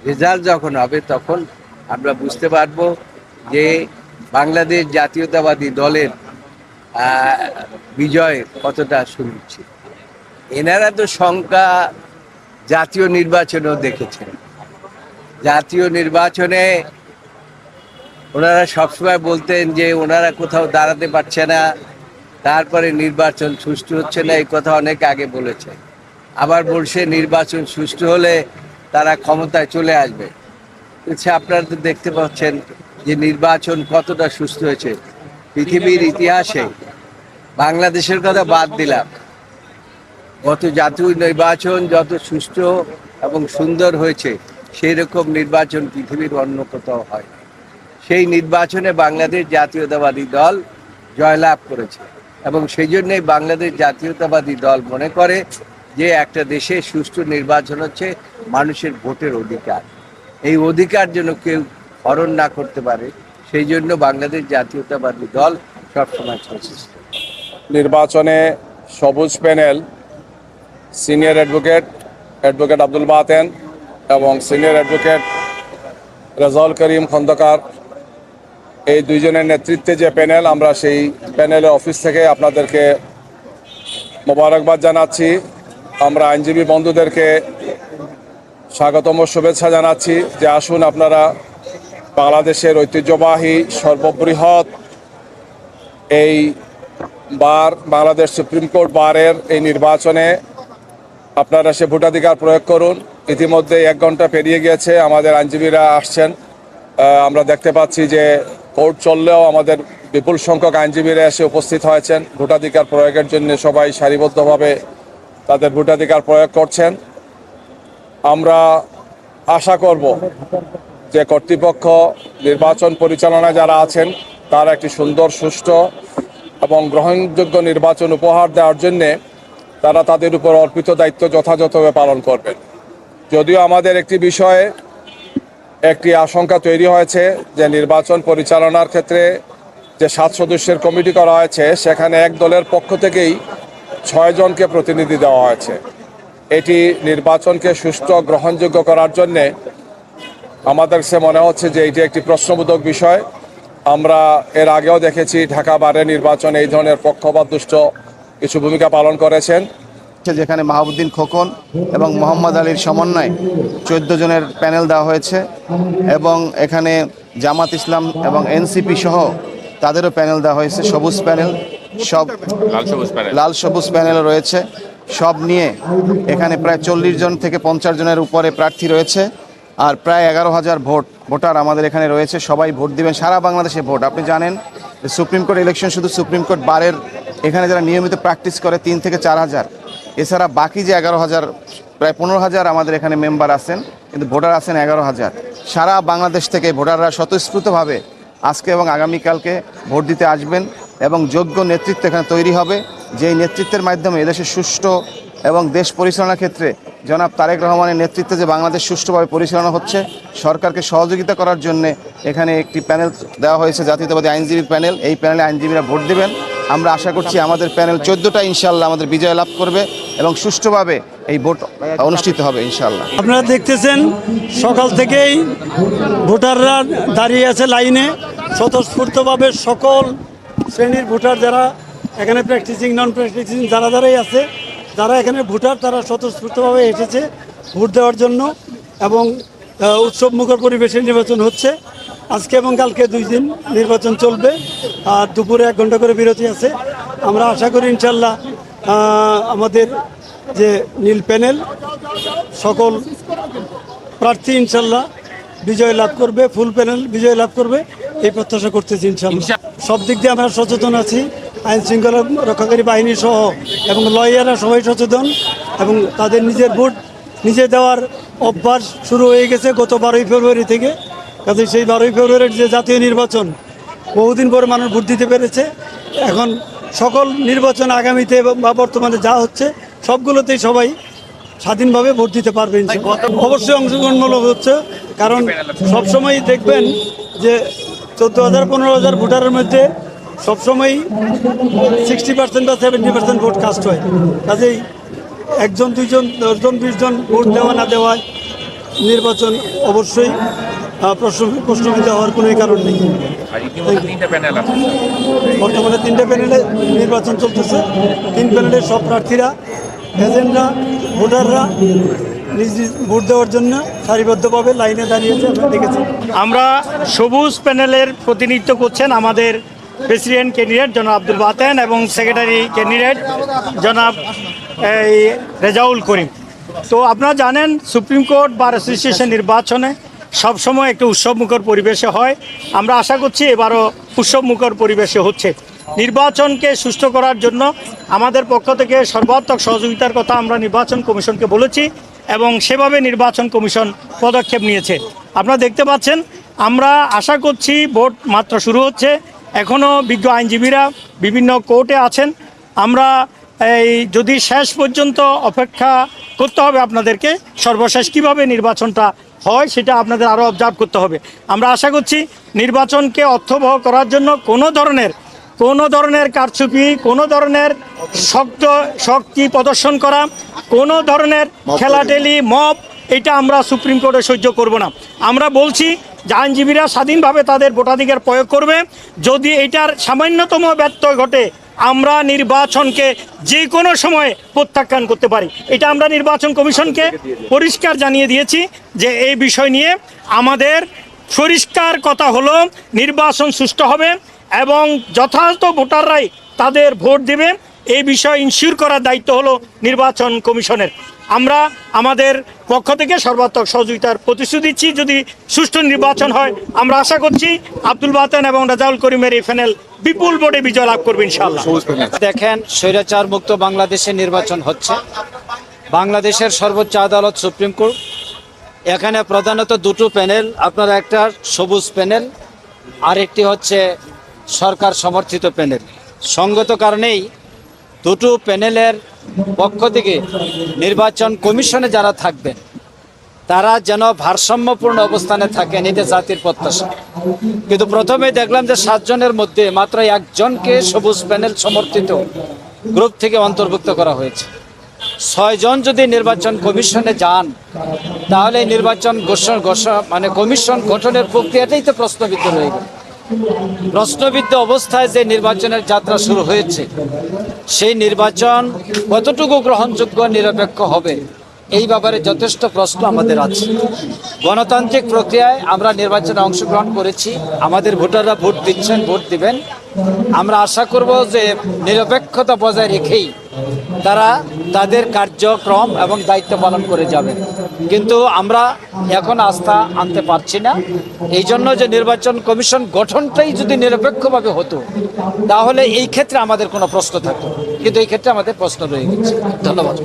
Result যখন হবে তখন আমরা বুঝতে পারবো যে বাংলাদেশ জাতীয়তাবাদী দলের বিজয় কতটা সুনিশ্চিত। এনারা তো সংখ্যা জাতীয় নির্বাচনেও দেখেছেন। জাতীয় নির্বাচনে ওনারা সবসময় বলতেন যে ওনারা কোথাও দাঁড়াতে পারছে না, তারপরে নির্বাচন সুষ্ঠু হচ্ছে না, এই কথা অনেক আগে বলেছে। আবার বলছে নির্বাচন সুষ্ঠু হলে তারা ক্ষমতায় চলে আসবে। আপনারা তো দেখতে পাচ্ছেন যে নির্বাচন কতটা সুষ্ঠু হয়েছে। পৃথিবীর ইতিহাসে বাংলাদেশের কথা বাদ দিলাম, গত জাতীয় নির্বাচন যত সুষ্ঠু এবং সুন্দর হয়েছে সেই রকম নির্বাচন পৃথিবীর অন্য কোথাও হয়। সেই নির্বাচনে বাংলাদেশ জাতীয়তাবাদী দল জয়লাভ করেছে এবং সেই জন্যই বাংলাদেশ জাতীয়তাবাদী দল মনে করে যে একটা দেশে সুষ্ঠু নির্বাচন হচ্ছে মানুষের ভোটের অধিকার। এই অধিকার যেন কেউ হরণ না করতে পারে, সেই জন্য বাংলাদেশ জাতীয়তাবাদী দল সবসময় সচেষ্ট। নির্বাচনে সবুজ panel senior advocate Abdul Baten এবং সিনিয়র অ্যাডভোকেট রেজাউল করিম খন্দকার, এই দুইজনের নেতৃত্বে যে প্যানেল, আমরা সেই প্যানেলের অফিস থেকে আপনাদেরকে মোবারকবাদ জানাচ্ছি। আমরা আইনজীবী বন্ধুদেরকে স্বাগতম শুভেচ্ছা জানাচ্ছি যে আসুন আপনারা বাংলাদেশের ঐতিহ্যবাহী সর্ববৃহৎ এই বাংলাদেশ সুপ্রিম কোর্ট বারের এই নির্বাচনে আপনারা সে ভোটাধিকার প্রয়োগ করুন। ইতিমধ্যে 1 ঘন্টা পেরিয়ে গিয়েছে, আমাদের আইনজীবীরা আসছেন। আমরা দেখতে পাচ্ছি যে কোর্ট চললেও আমাদের বিপুল সংখ্যক আইনজীবীরা এসে উপস্থিত হয়েছেন। ভোটাধিকার প্রয়োগের জন্য সবাই সারিবদ্ধভাবে তাদের ভোটাধিকার প্রয়োগ করছেন। আমরা আশা করব যে কর্তৃপক্ষ, নির্বাচন পরিচালনায় যারা আছেন, তারা একটি সুন্দর, সুষ্ঠু এবং গ্রহণযোগ্য নির্বাচন উপহার দেওয়ার জন্যে তারা তাদের উপর অর্পিত দায়িত্ব যথাযথভাবে পালন করবেন। যদিও আমাদের একটি বিষয়ে একটি আশঙ্কা তৈরি হয়েছে যে নির্বাচন পরিচালনার ক্ষেত্রে যে 7 সদস্যের কমিটি করা হয়েছে, সেখানে এক দলের পক্ষ থেকেই 6 জনকে প্রতিনিধি দেওয়া হয়েছে। এটি নির্বাচনকে সুষ্ঠু গ্রহণযোগ্য করার জন্যে আমাদের কাছে মনে হচ্ছে যে এটি একটি প্রশ্নবোধক বিষয়। আমরা এর আগেও দেখেছি ঢাকা বারের নির্বাচনে এই ধরনের পক্ষপাতদুষ্ট কিছু ভূমিকা পালন করেছেন। যেখানে মাহবুদ্দিন খোকন এবং মোহাম্মদ আলীর সমন্বয়ে 14 জনের প্যানেল দেওয়া হয়েছে এবং এখানে জামাত ইসলাম এবং এনসিপি সহ তাদেরও প্যানেল দেওয়া হয়েছে। সবুজ প্যানেল, সব লাল সবুজ প্যানেল রয়েছে। সব নিয়ে এখানে প্রায় 40 জন থেকে 50 জনের উপরে প্রার্থী রয়েছে আর প্রায় 11,000 ভোটার আমাদের এখানে রয়েছে। সবাই ভোট দিবেন, সারা বাংলাদেশে ভোট। আপনি জানেন সুপ্রিম কোর্ট ইলেকশন শুধু সুপ্রিম কোর্ট বারের এখানে যারা নিয়মিত প্র্যাকটিস করে 3 থেকে 4,000, এছাড়া বাকি যে 11,000, প্রায় 15,000 আমাদের এখানে মেম্বার আছেন, কিন্তু ভোটার আছেন 11,000। সারা বাংলাদেশ থেকে ভোটাররা স্বতঃস্ফূর্তভাবে আজকে এবং আগামীকালকে ভোট দিতে আসবেন এবং যোগ্য নেতৃত্ব এখানে তৈরি হবে, যেই নেতৃত্বের মাধ্যমে এদেশের সুষ্ঠু এবং দেশ পরিচালনার ক্ষেত্রে জনাব তারেক রহমানের নেতৃত্বে যে বাংলাদেশ সুষ্ঠুভাবে পরিচালনা হচ্ছে, সরকারকে সহযোগিতা করার জন্য এখানে একটি প্যানেল দেওয়া হয়েছে, জাতীয়তাবাদী আইনজীবী প্যানেল। এই প্যানেলে আইনজীবীরা ভোট দেবেন। আমরা আশা করছি আমাদের প্যানেল 14টা ইনশাল্লাহ আমাদের বিজয় লাভ করবে এবং সুষ্ঠুভাবে এই ভোট অনুষ্ঠিত হবে ইনশাল্লাহ। আপনারা দেখতেছেন সকাল থেকেই ভোটাররা দাঁড়িয়ে আছে লাইনে, স্বতঃস্ফূর্তভাবে সকল শ্রেণীর ভোটার যারা এখানে প্র্যাকটিসিং, নন প্র্যাকটিসিং যারাই আছে, যারা এখানে ভোটার, তারা স্বতঃস্ফূর্তভাবে এসেছে ভোট দেওয়ার জন্য এবং উৎসব মুখর পরিবেশে নির্বাচন হচ্ছে। আজকে এবং কালকে 2 দিন নির্বাচন চলবে আর দুপুরে 1 ঘন্টা করে বিরতি আছে। আমরা আশা করি ইনশাল্লাহ আমাদের যে নীল প্যানেল সকল প্রার্থী ইনশাল্লাহ বিজয় লাভ করবে, ফুল প্যানেল বিজয় লাভ করবে, এই প্রত্যাশা করতেছি ইনশাল্লাহ। সব দিক দিয়ে আমরা সচেতন আছি, আইন শৃঙ্খলা রক্ষাকারী বাহিনী সহ এবং লয়াররা সবাই সচেতন এবং তাদের নিজের ভোট নিজে দেওয়ার অভ্যাস শুরু হয়ে গেছে গত 12ই ফেব্রুয়ারি থেকে। কাজে সেই 12ই ফেব্রুয়ারির যে জাতীয় নির্বাচন, বহুদিন পরে মানুষ ভোট দিতে পেরেছে। এখন সকল নির্বাচন আগামীতে বা বর্তমানে যা হচ্ছে সবগুলোতেই সবাই স্বাধীনভাবে ভোট দিতে পারবেন। অবশ্যই অংশগ্রহণমূলক হচ্ছে, কারণ সবসময় দেখবেন যে 14,000 15,000 ভোটারের মধ্যে সবসময়ই 60% বা 70% ভোট কাস্ট হয়। কাজেই 1 জন 2 জন 10 জন 20 জন ভোট দেওয়া না দেওয়ায় নির্বাচন অবশ্যই প্রশ্নবিদ্ধ হওয়ার কোনো কারণ নেই। বর্তমানে 3টে প্যানেলে নির্বাচন চলতেছে। 3 প্যানেলের সব প্রার্থীরা, এজেন্টরা, ভোটাররা নিজ নিজ ভোট দেওয়ার জন্য সারিবদ্ধভাবে লাইনে দাঁড়িয়েছে, আমরা দেখেছি। আমরা সবুজ প্যানেলের প্রতিনিধিত্ব করছেন আমাদের প্রেসিডেন্ট ক্যান্ডিডেট জনাব আব্দুল বাতেন এবং সেক্রেটারি ক্যান্ডিডেট জনাব রেজাউল করিম। তো আপনারা জানেন সুপ্রিম কোর্ট বার অ্যাসোসিয়েশন নির্বাচনে সবসময় একটু উৎসবমুখর পরিবেশে হয়। আমরা আশা করছি এবারও উৎসবমুখর পরিবেশে হচ্ছে। নির্বাচনকে সুষ্ঠু করার জন্য আমাদের পক্ষ থেকে সর্বাত্মক সহযোগিতার কথা আমরা নির্বাচন কমিশনকে বলেছি এবং সেভাবে নির্বাচন কমিশন পদক্ষেপ নিয়েছে। আপনারা দেখতে পাচ্ছেন, আমরা আশা করছি ভোট মাত্র শুরু হচ্ছে, এখনও বিজ্ঞ আইনজীবীরা বিভিন্ন কোর্টে আছেন। আমরা যদি শেষ পর্যন্ত অপেক্ষা করতে হবে আপনাদেরকে, সর্বশেষ কীভাবে নির্বাচনটা হয় সেটা আপনাদের আরও অবজার্ভ করতে হবে। আমরা আশা করছি নির্বাচনকে অর্থবহ করার জন্য কোনো ধরনের কারচুপি, কোনো ধরনের শক্তি প্রদর্শন করা, কোনো ধরনের খেলাটেলি, মব, এটা আমরা সুপ্রিম কোর্টে সহ্য করব না। আমরা বলছি যে আইনজীবীরা স্বাধীনভাবে তাদের ভোটাধিকার প্রয়োগ করবে। যদি এটার সামান্যতম ব্যত্যয় ঘটে, আমরা নির্বাচনকে যে কোনো সময় প্রত্যাখ্যান করতে পারি। এটা আমরা নির্বাচন কমিশনকে পরিষ্কার জানিয়ে দিয়েছি যে এই বিষয় নিয়ে আমাদের পরিষ্কার কথা হলো নির্বাচন সুষ্ঠু হবে এবং যথাযথ ভোটাররাই তাদের ভোট দেবে, এই বিষয় ইনশিওর করার দায়িত্ব হলো নির্বাচন কমিশনের। আমরা আমাদের পক্ষ থেকে সর্বাত্মক সহযোগিতার প্রতিশ্রুতি দিচ্ছি। যদি সুষ্ঠু নির্বাচন হয়, আমরা আশা করছি আব্দুল বাতেন এবং রেজাউল করিমের এই প্যানেল বিপুল ভোটে বিজয় লাভ করবে ইনশাআল্লাহ। দেখেন, স্বৈরাচার মুক্ত বাংলাদেশে নির্বাচন হচ্ছে। বাংলাদেশের সর্বোচ্চ আদালত সুপ্রিম কোর্ট, এখানে প্রধানত দুটো প্যানেল, আপনার একটা সবুজ প্যানেল আর একটি হচ্ছে সরকার সমর্থিত প্যানেল। সঙ্গত কারণেই দুটো প্যানেলের পক্ষ থেকে নির্বাচন কমিশনে যারা থাকবেন তারা যেন ভারসাম্যপূর্ণ অবস্থানে থাকেন, এটা জাতির প্রত্যাশা। কিন্তু প্রথমে দেখলাম যে 7 জনের মধ্যে মাত্র 1 জনকে সবুজ প্যানেল সমর্থিত গ্রুপ থেকে অন্তর্ভুক্ত করা হয়েছে। 6 জন যদি নির্বাচন কমিশনে যান, তাহলে নির্বাচন কমিশন গঠনের প্রক্রিয়াটাই তো প্রশ্নবিদ্ধ রয়ে গেল। প্রশ্নবিদ্ধ অবস্থায় যে নির্বাচনের যাত্রা শুরু হয়েছে, সেই নির্বাচন কতটুকু গ্রহণযোগ্য, নিরপেক্ষ হবে, এই ব্যাপারে যথেষ্ট প্রশ্ন আমাদের আছে। গণতান্ত্রিক প্রক্রিয়ায় আমরা নির্বাচনে অংশগ্রহণ করেছি, আমাদের ভোটাররা ভোট দিচ্ছেন, ভোট দিবেন। আমরা আশা করব যে নিরপেক্ষতা বজায় রেখেই তারা তাদের কার্যক্রম এবং দায়িত্ব পালন করে যাবেন। কিন্তু আমরা এখন আস্থা আনতে পারছি না। এই জন্য যে নির্বাচন কমিশন গঠনটাই যদি নিরপেক্ষভাবে হতো, তাহলে এই ক্ষেত্রে আমাদের কোনো প্রশ্ন থাকতো, কিন্তু এই ক্ষেত্রে আমাদের প্রশ্ন রয়ে গেছে। ধন্যবাদ।